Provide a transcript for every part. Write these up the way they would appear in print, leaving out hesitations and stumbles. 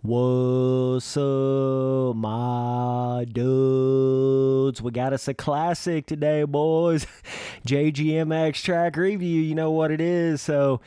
What's up, my dudes? We got us a classic today, boys. JGMX track review, you know what it is. So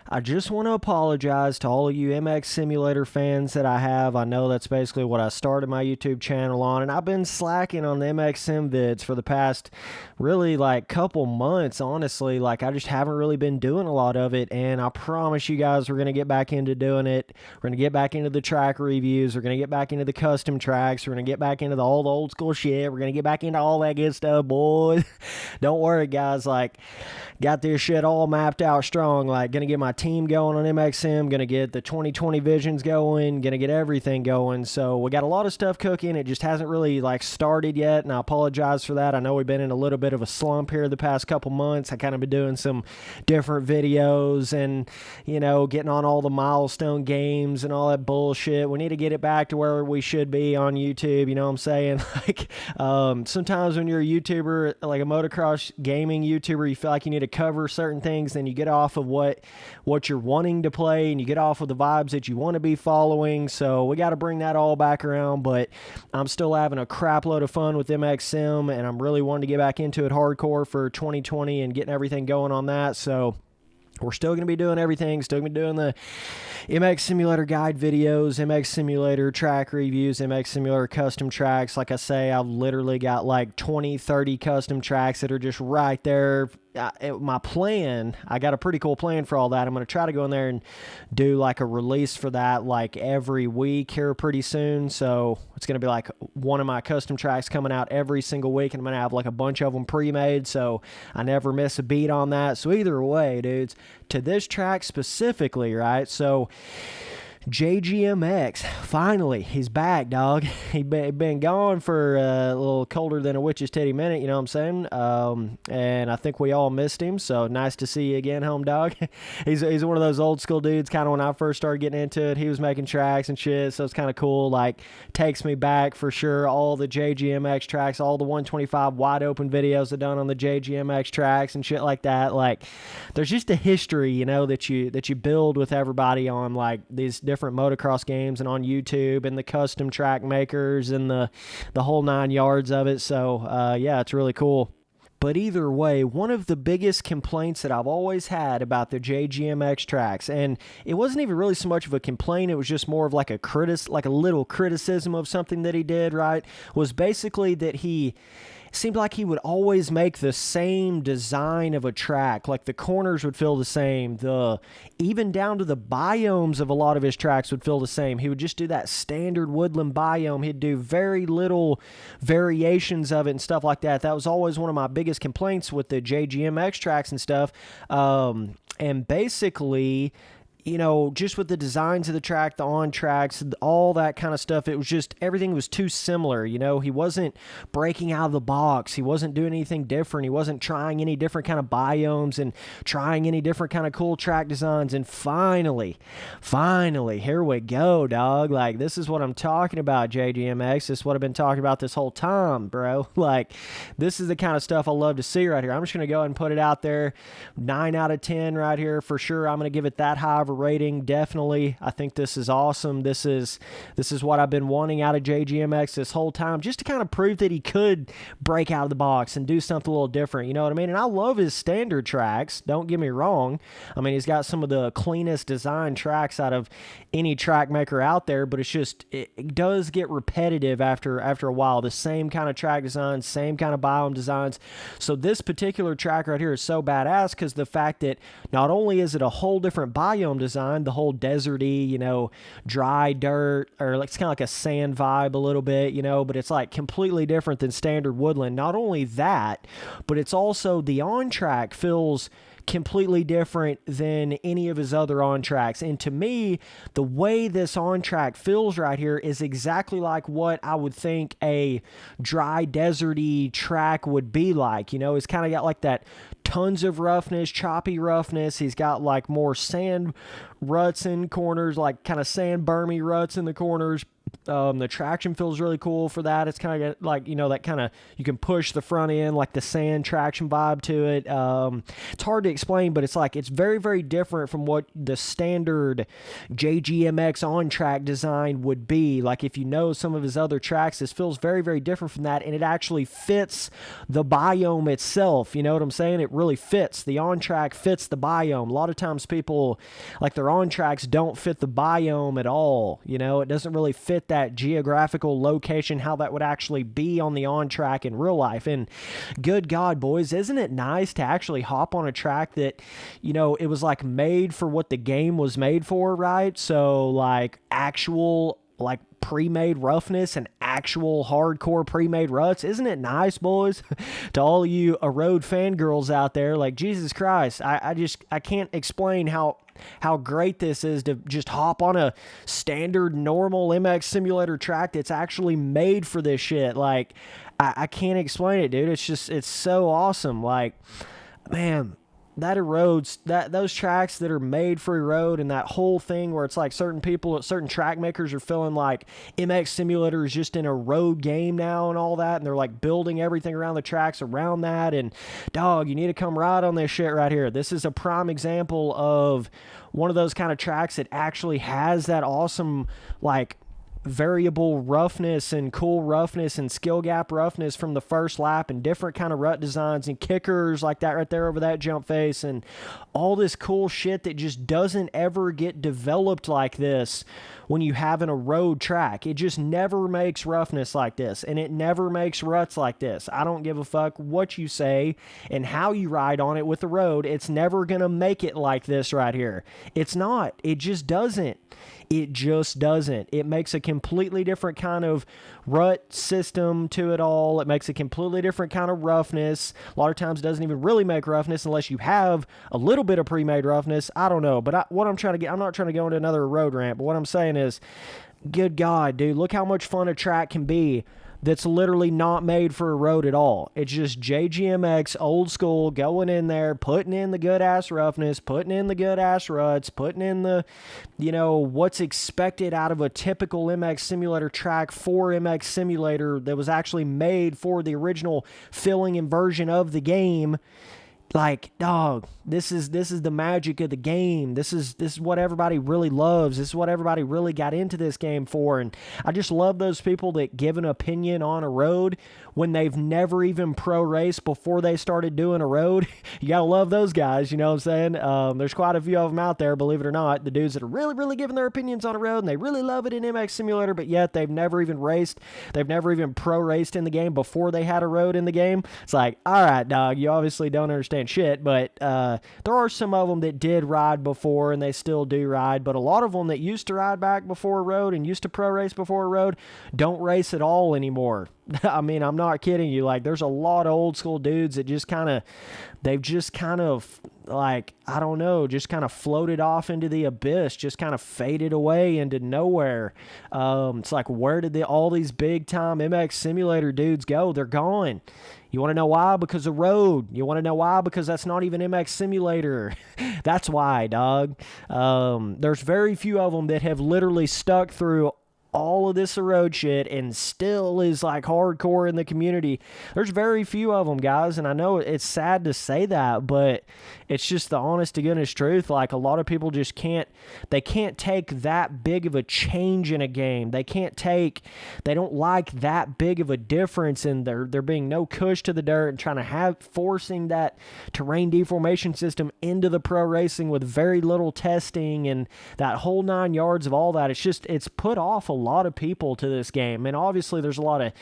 I just want to apologize to all of you MX Simulator fans that I have. I know that's basically what I started my YouTube channel on, and I've been slacking on the MX Sim vids for the past really like couple months, honestly. Like, I just haven't really been doing a lot of it, and I promise you guys we're going to get back into doing it. We're going to get back into the track reviews. We're going to get back into the custom tracks. We're going to get back into all the old school shit. We're going to get back into all that good stuff, boys. Don't worry, guys. Like, got this shit all mapped out strong. Like, going to get my team going on MXM. Going to get the 2020 visions going. Going to get everything going. So we got a lot of stuff cooking. It just hasn't really like started yet, and I apologize for that. I know we've been in a little bit of a slump here the past couple months. I kind of been doing some different videos and, you know, getting on all the milestone games and all that bullshit. We need to get it back to where we should be on YouTube. You know what I'm saying? Like, sometimes when you're a YouTuber, like a motocross gaming YouTuber, you feel like you need to cover certain things, then you get off of what you're wanting to play, and you get off of the vibes that you want to be following. So we got to bring that all back around, but I'm still having a crap load of fun with MX Sim, and I'm really wanting to get back into it hardcore for 2020 and getting everything going on that. So we're still going to be doing everything, still going to be doing the MX Simulator guide videos, MX Simulator track reviews, MX Simulator custom tracks. Like I say, I've literally got like 20, 30 custom tracks that are just right there. My plan, I got a pretty cool plan for all that. I'm going to try to go in there and do like a release for that like every week here pretty soon. So it's going to be like one of my custom tracks coming out every single week, and I'm going to have like a bunch of them pre-made, so I never miss a beat on that. So either way, dudes, to this track specifically, right? So JGMX, finally, he's back, dog. He been gone for a little colder than a witch's titty minute, you know what I'm saying? And I think we all missed him, so nice to see you again, home dog. He's one of those old school dudes, kind of when I first started getting into it, he was making tracks and shit, so it's kind of cool. Like, takes me back for sure. All the JGMX tracks, all the 125 wide open videos I've done on the JGMX tracks and shit like that. Like, there's just a history, you know, that you build with everybody on like these different motocross games and on YouTube and the custom track makers and the whole 9 yards of it. So yeah, it's really cool. But either way, one of the biggest complaints that I've always had about the JGMX tracks, and it wasn't even really so much of a complaint, it was just more of like a little criticism of something that he did, right, was basically that he seemed like he would always make the same design of a track. Like, the corners would feel the same. Even down to the biomes of a lot of his tracks would feel the same. He would just do that standard woodland biome. He'd do very little variations of it and stuff like that. That was always one of my biggest complaints with the JGMX tracks and stuff. And basically, you know, just with the designs of the track, the on tracks, all that kind of stuff, it was just, everything was too similar. You know, he wasn't breaking out of the box. He wasn't doing anything different. He wasn't trying any different kind of biomes and trying any different kind of cool track designs. And finally, here we go, dog. Like, this is what I'm talking about, JGMX. This is what I've been talking about this whole time, bro. Like, this is the kind of stuff I love to see right here. I'm just going to go ahead and put it out there. 9 out of 10 right here for sure. I'm going to give it that high of a rating. Definitely. I think this is awesome. This is what I've been wanting out of JGMX this whole time, just to kind of prove that he could break out of the box and do something a little different, you know what I mean? And I love his standard tracks, don't get me wrong. I mean, he's got some of the cleanest design tracks out of any track maker out there, but it's just, it does get repetitive after a while. The same kind of track designs, same kind of biome designs. So this particular track right here is so badass because the fact that not only is it a whole different biome design, the whole deserty, you know, dry dirt, or like, it's kind of like a sand vibe a little bit, you know, but it's like completely different than standard woodland. Not only that, but it's also the on track feels completely different than any of his other on tracks. And to me, the way this on track feels right here is exactly like what I would think a dry deserty track would be like. You know, it's kind of got like that tons of roughness, choppy roughness. He's got like more sand ruts in corners, like kind of sand bermy ruts in the corners. The traction feels really cool for that. It's kind of like, that kind of, you can push the front end, like the sand traction vibe to it. It's hard to explain, but it's like, it's very, very different from what the standard JGMX on-track design would be. Like, if you know some of his other tracks, this feels very, very different from that, and it actually fits the biome itself. You know what I'm saying? It really fits. The on-track fits the biome. A lot of times people, like, their on-tracks don't fit the biome at all. It doesn't really fit that geographical location, how that would actually be on the on-track in real life. And good God, boys, isn't it nice to actually hop on a track that, it was like made for what the game was made for, right? So like actual like pre-made roughness and actual hardcore pre-made ruts. Isn't it nice, boys? To all you Erode fangirls out there, like, Jesus Christ, I can't explain how great this is to just hop on a standard normal MX simulator track that's actually made for this shit. Like, I can't explain it, dude. It's so awesome. Like, man, that erodes, those tracks that are made for erode, and that whole thing where it's like certain track makers are feeling like MX Simulator is just in a road game now and all that, and they're like building everything around the tracks around that. And dog, you need to come ride on this shit right here. This is a prime example of one of those kind of tracks that actually has that awesome, like, variable roughness and cool roughness and skill gap roughness from the first lap, and different kind of rut designs and kickers like that right there over that jump face, and all this cool shit that just doesn't ever get developed like this when you have a road track. It just never makes roughness like this, and it never makes ruts like this. I don't give a fuck what you say and how you ride on it with the road. It's never gonna make it like this right here. It's not. It just doesn't. It just doesn't. It makes a completely different kind of rut system to it all. It makes a completely different kind of roughness. A lot of times it doesn't even really make roughness unless you have a little bit of pre-made roughness. I don't know. But what I'm trying to get, I'm not trying to go into another road rant, but what I'm saying is, good God, dude, look how much fun a track can be that's literally not made for a road at all. It's just JGMX, old school, going in there, putting in the good-ass roughness, putting in the good-ass ruts, putting in the, what's expected out of a typical MX Simulator track for MX Simulator that was actually made for the original filling and version of the game. Like, dog, this is the magic of the game. This is what everybody really loves. This is what everybody really got into this game for. And I just love those people that give an opinion on a road when they've never even pro raced before they started doing a road. You gotta love those guys, you know what I'm saying? There's quite a few of them out there, believe it or not, the dudes that are really, really giving their opinions on a road, and they really love it in MX Simulator, but yet they've never even raced. They've never even pro raced in the game before they had a road in the game. It's like, all right, dog, you obviously don't understand shit, but there are some of them that did ride before, and they still do ride, but a lot of them that used to ride back before a road and used to pro race before a road don't race at all anymore. I mean, I'm not kidding you. Like, there's a lot of old school dudes that they've just kind of, like, I don't know, just kind of floated off into the abyss, just kind of faded away into nowhere. It's like, where did all these big time MX Simulator dudes go? They're gone. You want to know why? Because of road. You want to know why? Because that's not even MX Simulator. That's why, dog. There's very few of them that have literally stuck through all of this road shit and still is like hardcore in the community. There's very few of them, guys, and I know it's sad to say that, but it's just the honest to goodness truth. Like, a lot of people just can't take that big of a change in a game. They don't like that big of a difference, and there being no cush to the dirt and forcing that terrain deformation system into the pro racing with very little testing and that whole 9 yards of all that. It's put off a lot of people to this game, and obviously there's a lot of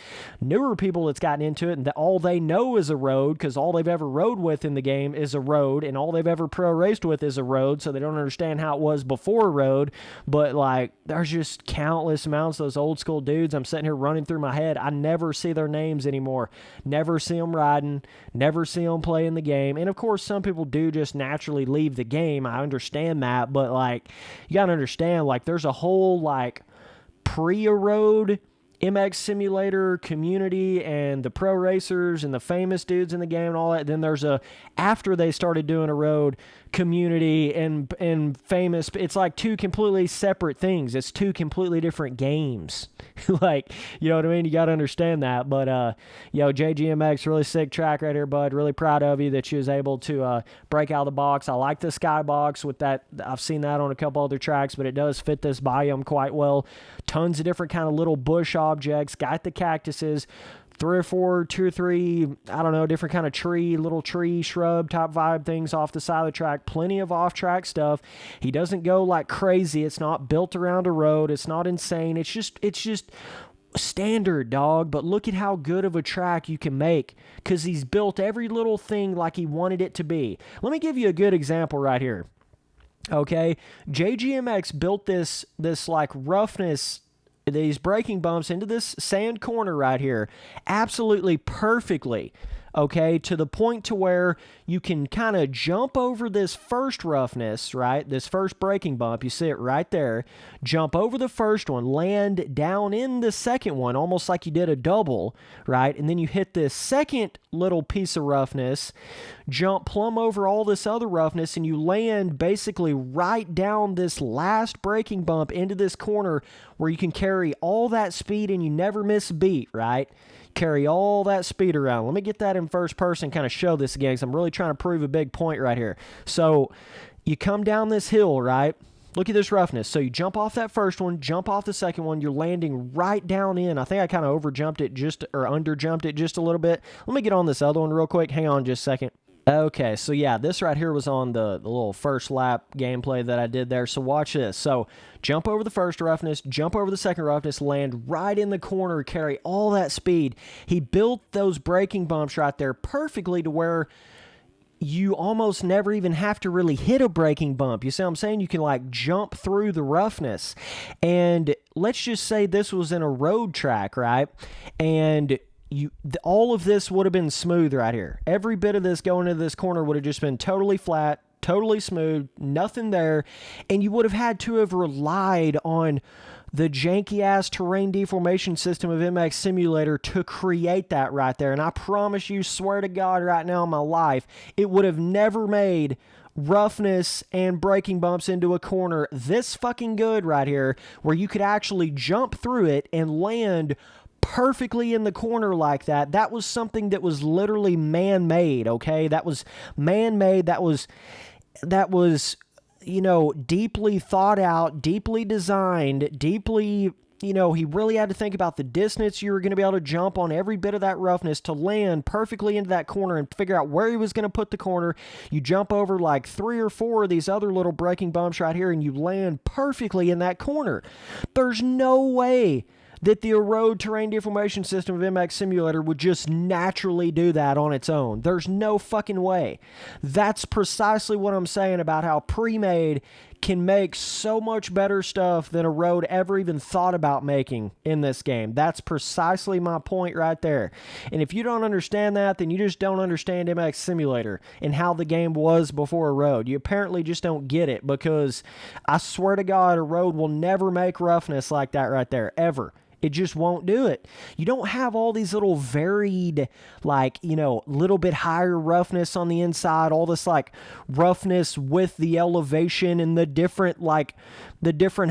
newer people that's gotten into it, and all they know is a road, because all they've ever rode with in the game is a road, and all they've ever pro raced with is a road, so they don't understand how it was before a road. But like, there's just countless amounts of those old school dudes. I'm sitting here running through my head. I never see their names anymore, never see them riding, never see them playing the game. And of course, some people do just naturally leave the game. I understand that, but like, you gotta understand, like, there's a whole like pre-erode MX Simulator community and the pro racers and the famous dudes in the game and all that. Then there's after they started doing a road community and famous. It's like two completely separate things. It's two completely different games. Like, you know what I mean? You got to understand that. But, JGMX, really sick track right here, bud. Really proud of you that you was able to break out of the box. I like the skybox with that. I've seen that on a couple other tracks, but it does fit this biome quite well. Tons of different kind of little bush objects. Got the cactuses. 2 or 3, I don't know, different kind of little tree, shrub type vibe things off the side of the track. Plenty of off-track stuff. He doesn't go like crazy. It's not built around a road. It's not insane. It's just standard, dog. But look at how good of a track you can make because he's built every little thing like he wanted it to be. Let me give you a good example right here. Okay, JGMX built this like roughness, these braking bumps into this sand corner right here absolutely perfectly, okay, to the point to where you can kind of jump over this first roughness, right, this first braking bump, you see it right there, jump over the first one, land down in the second one, almost like you did a double, right, and then you hit this second little piece of roughness, jump plumb over all this other roughness, and you land basically right down this last braking bump into this corner where you can carry all that speed and you never miss a beat, right? Carry all that speed around. Let me get that in first person, kind of show this again, because I'm really trying to prove a big point right here. So you come down this hill, right? Look at this roughness. So you jump off that first one, jump off the second one, you're landing right down in. I think I kind of overjumped it or underjumped it just a little bit. Let me get on this other one real quick. Hang on just a second. Okay, so yeah, this right here was on the little first lap gameplay that I did there. So watch this. So jump over the first roughness, jump over the second roughness, land right in the corner, carry all that speed. He built those braking bumps right there perfectly to where you almost never even have to really hit a braking bump. You see what I'm saying? You can like jump through the roughness. And let's just say this was in a road track, right? And all of this would have been smooth right here. Every bit of this going into this corner would have just been totally flat, totally smooth, nothing there, and you would have had to have relied on the janky-ass terrain deformation system of MX Simulator to create that right there. And I promise you, swear to God right now in my life, it would have never made roughness and braking bumps into a corner this fucking good right here, where you could actually jump through it and land perfectly in the corner like that. That was something that was literally man-made, okay? That was man-made. That was deeply thought out, deeply designed, deeply, he really had to think about the distance you were going to be able to jump on every bit of that roughness to land perfectly into that corner and figure out where he was going to put the corner. You jump over like 3 or 4 of these other little braking bumps right here and you land perfectly in that corner. There's no way that the road terrain deformation system of MX Simulator would just naturally do that on its own. There's no fucking way. That's precisely what I'm saying about how pre-made can make so much better stuff than a road ever even thought about making in this game. That's precisely my point right there. And if you don't understand that, then you just don't understand MX Simulator and how the game was before a road. You apparently just don't get it, because I swear to God, a road will never make roughness like that right there, ever. It just won't do it. You don't have all these little varied, little bit higher roughness on the inside, all this roughness with the elevation and the different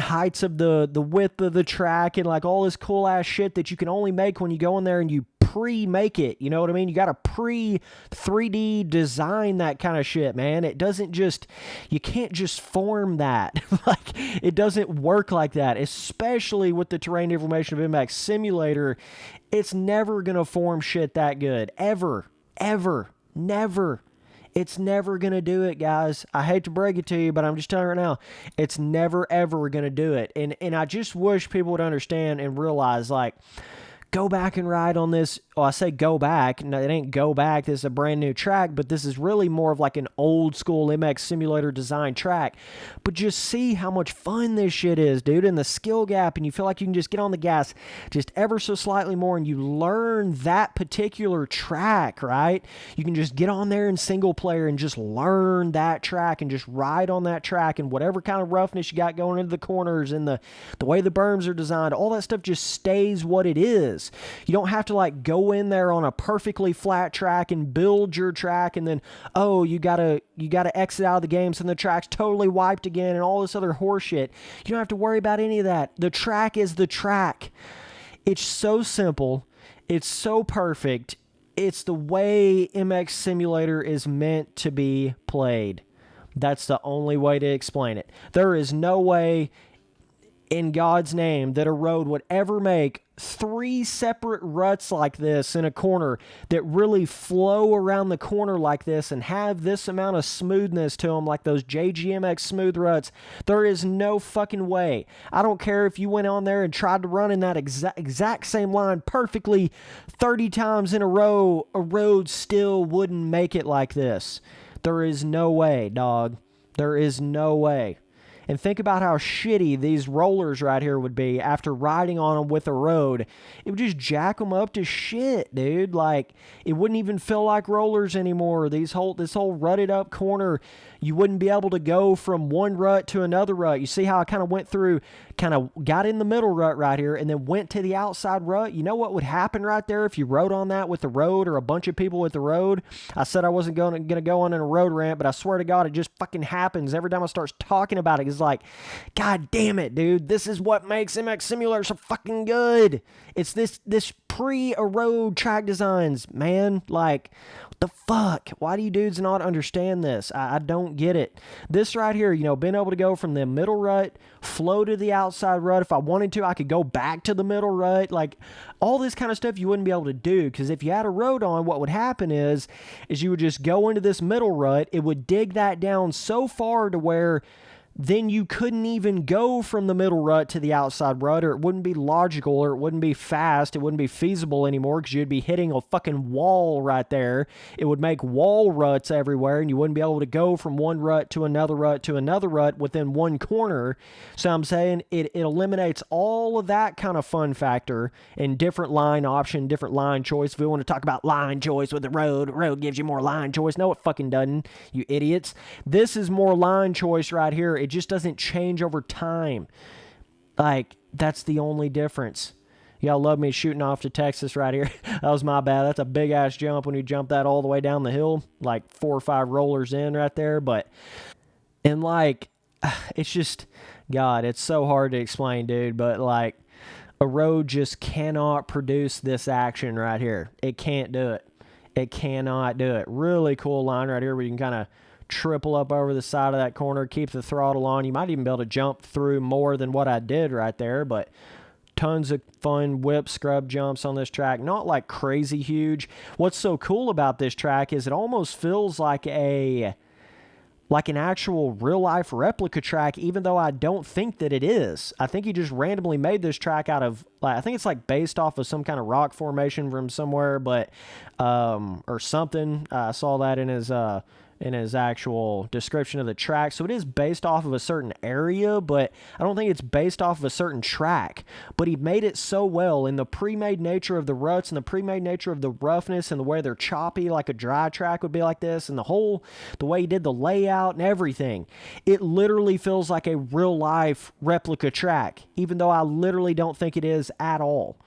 heights of the width of the track and all this cool ass shit that you can only make when you go in there and you pre-make it. You know what I mean? You got to pre-3D design that kind of shit, man. It doesn't just, you can't just form that. It doesn't work like that, especially with the terrain deformation of MX Simulator. It's never going to form shit that good. Ever. Never. It's never going to do it, guys. I hate to break it to you, but I'm just telling you right now, it's never, ever going to do it. And I just wish people would understand and realize, go back and ride on this. Well, I say go back. No, it ain't go back. This is a brand new track, but this is really more of an old school MX Simulator design track. But just see how much fun this shit is, dude, and the skill gap, and you feel like you can just get on the gas just ever so slightly more, and you learn that particular track, right? You can just get on there in single player and just learn that track and just ride on that track, and whatever kind of roughness you got going into the corners and the way the berms are designed, all that stuff just stays what it is. is. You don't have to like go in there on a perfectly flat track and build your track and then, oh, you gotta exit out of the game so the track's totally wiped again and all this other horseshit. You don't have to worry about any of that. The track is the track. It's so simple. It's so perfect. It's the way MX Simulator is meant to be played. That's the only way to explain it. There is no way in God's name that a road would ever make 3 separate ruts like this in a corner that really flow around the corner like this and have this amount of smoothness to them like those JGMX smooth ruts. There is no fucking way. I don't care if you went on there and tried to run in that exact same line perfectly 30 times in a row, a road still wouldn't make it like this. There is no way, dog. There is no way. And think about how shitty these rollers right here would be after riding on them with a road. It would just jack them up to shit, dude. Like, it wouldn't even feel like rollers anymore. This whole rutted up corner, you wouldn't be able to go from one rut to another rut. You see how I kind of went through, kind of got in the middle rut right here and then went to the outside rut? You know what would happen right there if you rode on that with the road or a bunch of people with the road? I said I wasn't going to go on in a road rant, but I swear to God, it just fucking happens. Every time I start talking about it, it's like, God damn it, dude. This is what makes MX Simulator so fucking good. It's this pre-erode track designs, man. Like, what the fuck? Why do you dudes not understand this? I don't get it. This right here, being able to go from the middle rut, flow to the outside rut. If I wanted to, I could go back to the middle rut. Like, all this kind of stuff you wouldn't be able to do, because if you had a road on, what would happen is you would just go into this middle rut. It would dig that down so far to where then you couldn't even go from the middle rut to the outside rut, or it wouldn't be logical, or it wouldn't be fast, it wouldn't be feasible anymore because you'd be hitting a fucking wall right there. It would make wall ruts everywhere, and you wouldn't be able to go from one rut to another rut within one corner. So I'm saying it eliminates all of that kind of fun factor and different line option, different line choice. If we want to talk about line choice with the road gives you more line choice. No, it fucking doesn't, you idiots. This is more line choice right here. It just doesn't change over time. Like, that's the only difference. Y'all love me shooting off to Texas right here. That was my bad. That's a big ass jump when you jump that all the way down the hill, like 4 or 5 rollers in right there. And like, it's just, God, it's so hard to explain, dude. But like, a road just cannot produce this action right here. It can't do it. It cannot do it. Really cool line right here where you can kind of triple up over the side of that corner, keep the throttle on. You might even be able to jump through more than what I did right there, but tons of fun whip scrub jumps on this track. Not like crazy huge. What's so cool about this track is it almost feels like an actual real life replica track, even though I don't think that it is. I think he just randomly made this track out of, like, I think it's like based off of some kind of rock formation from somewhere, but or something. I saw that in his actual description of the track. So it is based off of a certain area, but I don't think it's based off of a certain track. But he made it so well in the pre-made nature of the ruts and the pre-made nature of the roughness and the way they're choppy, like a dry track would be like this, and the way he did the layout and everything. It literally feels like a real life replica track, even though I literally don't think it is at all.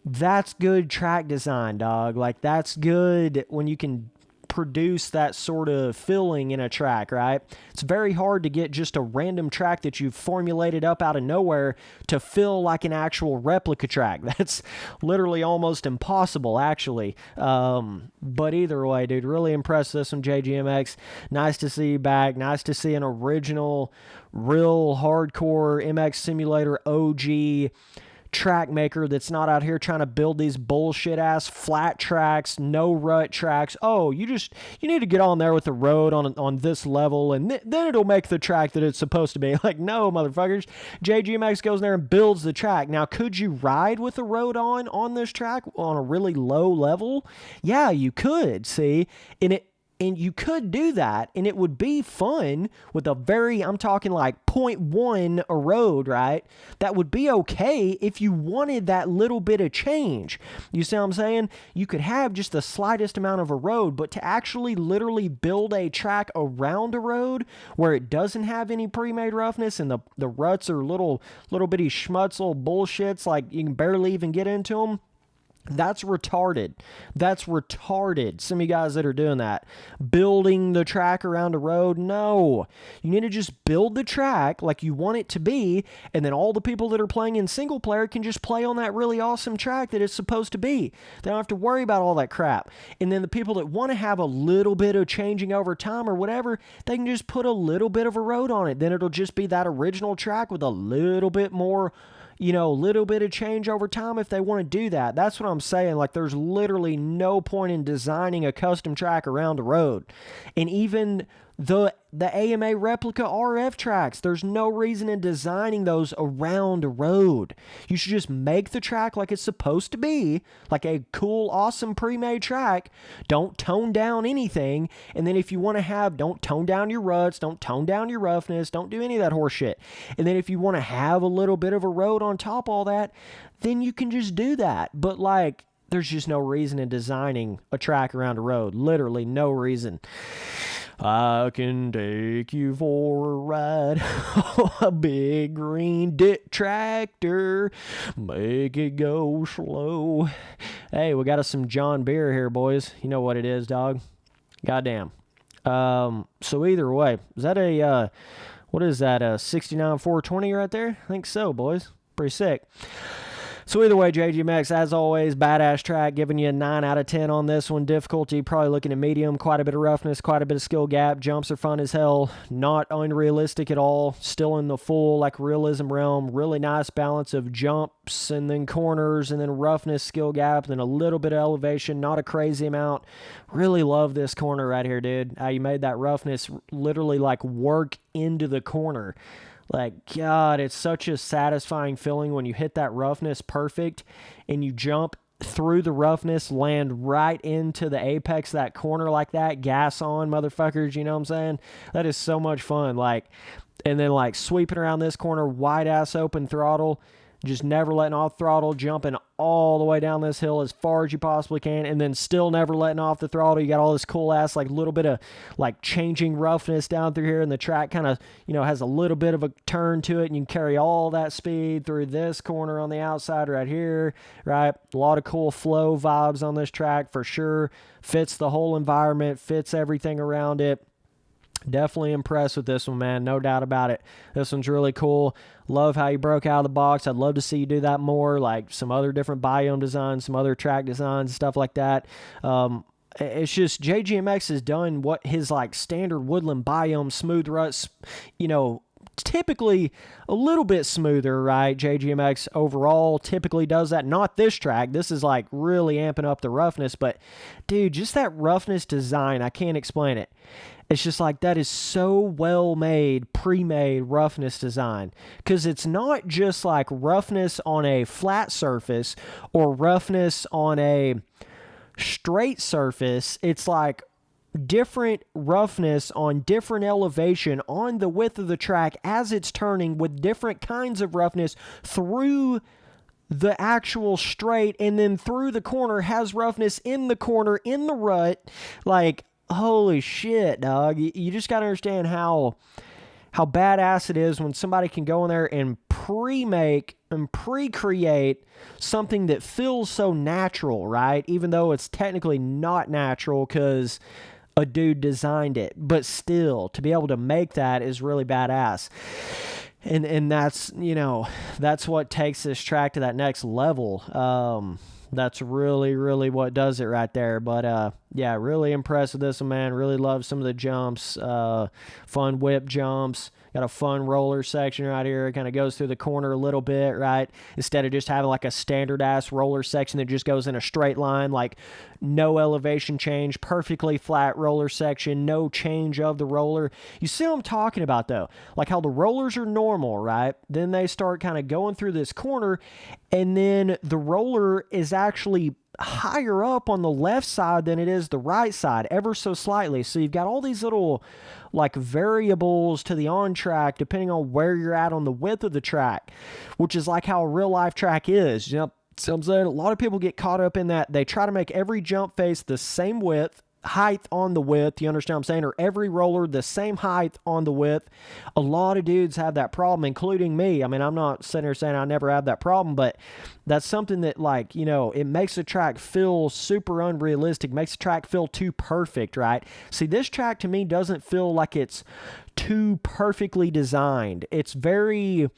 That's good track design, dog. Like, that's good when you can produce that sort of feeling in a track, right? It's very hard to get just a random track that you've formulated up out of nowhere to feel like an actual replica track. That's literally almost impossible, actually. But either way, dude, really impressed with this one, JGMX. Nice to see you back. Nice to see an original, real hardcore MX Simulator OG track maker that's not out here trying to build these bullshit ass flat tracks, no rut tracks. Oh, you need to get on there with the road on this level, and then it'll make the track that it's supposed to be. Like, no, motherfuckers. JGMX goes in there and builds the track. Now, could you ride with the road on this track on a really low level? Yeah, you could, see? And you could do that, and it would be fun with I'm talking like 0.1 a road, right? That would be okay if you wanted that little bit of change. You see what I'm saying? You could have just the slightest amount of a road, but to actually literally build a track around a road where it doesn't have any pre-made roughness and the ruts are little bitty schmutz, little bullshits, like you can barely even get into them. That's retarded. That's retarded. Some of you guys that are doing that. Building the track around a road. No. You need to just build the track like you want it to be, and then all the people that are playing in single player can just play on that really awesome track that it's supposed to be. They don't have to worry about all that crap. And then the people that want to have a little bit of changing over time or whatever, they can just put a little bit of a road on it. Then it'll just be that original track with a little bit more, a little bit of change over time if they want to do that. That's what I'm saying. Like, there's literally no point in designing a custom track around a road. And even the AMA replica RF tracks, there's no reason in designing those around a road. You should just make the track like it's supposed to be, like a cool, awesome pre-made track. Don't tone down anything. And then if you want to don't tone down your ruts, don't tone down your roughness, don't do any of that horse shit. And then if you want to have a little bit of a road on top of all that, then you can just do that. But like, there's just no reason in designing a track around a road. Literally no reason. I can take you for a ride, a big green dick tractor, make it go slow. Hey, we got us some John Beer here, boys. You know what it is, dog. Goddamn. So either way, is that what is that, a 69 420 right there? I think so, boys. Pretty sick. So either way, JGMX, as always, badass track, giving you a 9 out of 10 on this one. Difficulty, probably looking at medium, quite a bit of roughness, quite a bit of skill gap. Jumps are fun as hell, not unrealistic at all, still in the full, like, realism realm. Really nice balance of jumps and then corners and then roughness, skill gap, and then a little bit of elevation, not a crazy amount. Really love this corner right here, dude. How you made that roughness literally, like, work into the corner. Like, God, it's such a satisfying feeling when you hit that roughness perfect and you jump through the roughness, land right into the apex of that corner like that. Gas on, motherfuckers, you know what I'm saying? That is so much fun. Like, and then, like, sweeping around this corner, wide-ass open throttle, just never letting off throttle, jumping all the way down this hill as far as you possibly can, and then still never letting off the throttle. You got all this cool ass, like, little bit of, like, changing roughness down through here, and the track kind of, has a little bit of a turn to it, and you can carry all that speed through this corner on the outside right here, right? A lot of cool flow vibes on this track for sure. Fits the whole environment, fits everything around it. Definitely impressed with this one, man. No doubt about it. This one's really cool. Love how you broke out of the box. I'd love to see you do that more, like some other different biome designs, some other track designs, stuff like that. It's just JGMX has done what his, like, standard woodland biome smooth ruts, typically a little bit smoother, right? JGMX overall typically does that. Not this track. This is, like, really amping up the roughness. But, dude, just that roughness design, I can't explain it. It's just like, that is so well made, pre-made roughness design. Because it's not just like roughness on a flat surface or roughness on a straight surface. It's like different roughness on different elevation on the width of the track as it's turning, with different kinds of roughness through the actual straight, and then through the corner has roughness in the corner, in the rut. Like, holy shit, dog. You just got to understand how badass it is when somebody can go in there and pre-make and pre-create something that feels so natural, right? Even though it's technically not natural because a dude designed it. But still, to be able to make that is really badass. And that's, that's what takes this track to that next level. That's really, really what does it right there. But, yeah, really impressed with this one, man. Really love some of the jumps. Fun whip jumps. Got a fun roller section right here. It kind of goes through the corner a little bit, right? Instead of just having like a standard-ass roller section that just goes in a straight line, like no elevation change, perfectly flat roller section, no change of the roller. You see what I'm talking about, though? Like how the rollers are normal, right? Then they start kind of going through this corner, and then the roller is actually higher up on the left side than it is the right side, ever so slightly. So you've got all these little, like, variables to the on track depending on where you're at on the width of the track, which is like how a real life track is. So I'm saying a lot of people get caught up in that. They try to make every jump face the same width, height on the width. You understand what I'm saying? Or every roller the same height on the width. A lot of dudes have that problem, including me. I mean, I'm not sitting here saying I never have that problem, but that's something that, like, you know, it makes the track feel super unrealistic, makes the track feel too perfect, right? See, this track to me doesn't feel like it's too perfectly designed. It's very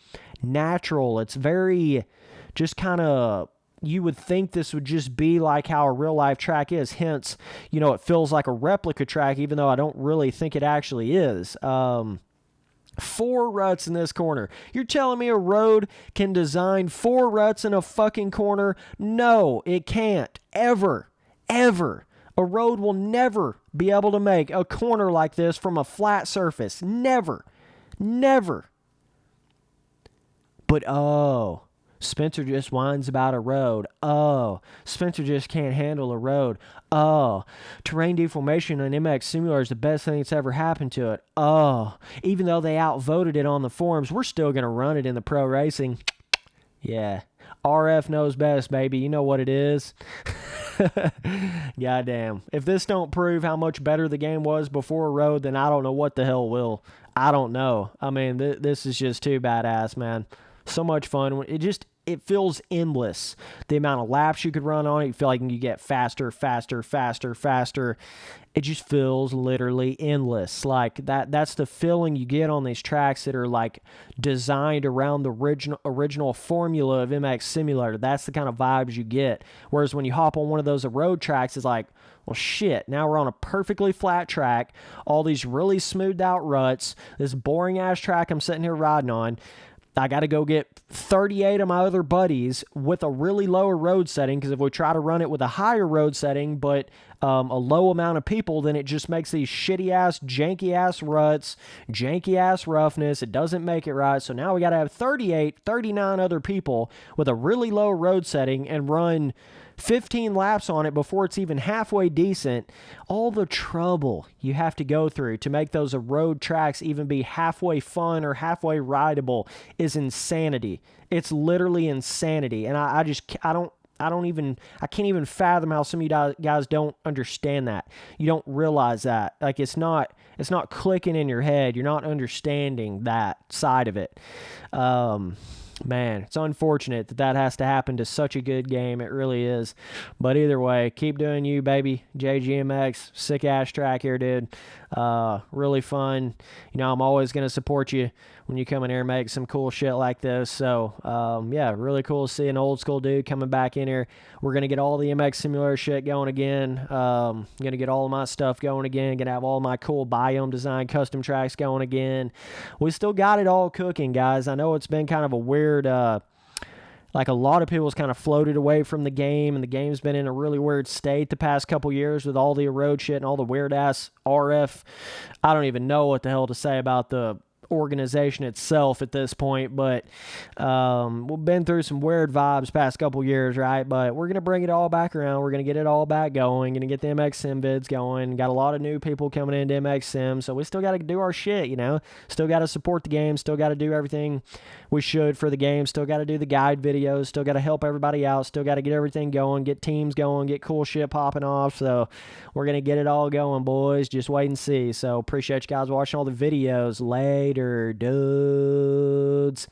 natural. It's very just kind of, you would think this would just be like how a real life track is. Hence, you know, it feels like a replica track, even though I don't really think it actually is. 4 ruts in this corner. You're telling me a road can design 4 ruts in a fucking corner? No, it can't. Ever. Ever. A road will never be able to make a corner like this from a flat surface. Never. Never. But, oh, Spencer just whines about a road. Oh, Spencer just can't handle a road. Oh, terrain deformation on MX Simulator is the best thing that's ever happened to it. Oh, even though they outvoted it on the forums, we're still going to run it in the pro racing. Yeah, RF knows best, baby. You know what it is. Goddamn. If this don't prove how much better the game was before a road, then I don't know what the hell will. I don't know. I mean, this is just too badass, man. So much fun. It feels endless. The amount of laps you could run on it, you feel like you get faster, faster, faster, faster. It just feels literally endless. Like that's the feeling you get on these tracks that are like designed around the original formula of MX Simulator. That's the kind of vibes you get. Whereas when you hop on one of those road tracks, it's like, well, shit, now we're on a perfectly flat track, all these really smoothed out ruts, this boring ass track I'm sitting here riding on. I got to go get 38 of my other buddies with a really lower road setting, because if we try to run it with a higher road setting but a low amount of people, then it just makes these shitty-ass, janky-ass ruts, janky-ass roughness. It doesn't make it right. So now we got to have 38, 39 other people with a really low road setting and run 15 laps on it before it's even halfway decent. All the trouble you have to go through to make those road tracks even be halfway fun or halfway rideable is insanity. It's literally insanity. And I can't even fathom how some of you guys don't understand that. You don't realize that. Like, it's not clicking in your head. You're not understanding that side of it. Man, it's unfortunate that has to happen to such a good game. It really is. But either way, keep doing you, baby. JGMX, sick-ass track here, dude. Really fun. You know, I'm always going to support you when you come in here and make some cool shit like this. So, yeah, really cool to see an old school dude coming back in here. We're going to get all the MX Simulator shit going again. Going to get all of my stuff going again. Going to have all my cool biome design custom tracks going again. We still got it all cooking, guys. I know it's been kind of a weird, like a lot of people's kind of floated away from the game, and the game's been in a really weird state the past couple years with all the erode shit and all the weird-ass RF. I don't even know what the hell to say about the organization itself at this point, but we've been through some weird vibes past couple years, right? But we're going to bring it all back around. We're going to get it all back going, going to get the MX Sim vids going. Got a lot of new people coming into MX Sim, so we still got to do our shit, you know? Still got to support the game, still got to do everything we should for the game, still got to do the guide videos, still got to help everybody out, still got to get everything going, get teams going, get cool shit popping off. So we're going to get it all going, boys. Just wait and see. So appreciate you guys watching all the videos. Later, dudes.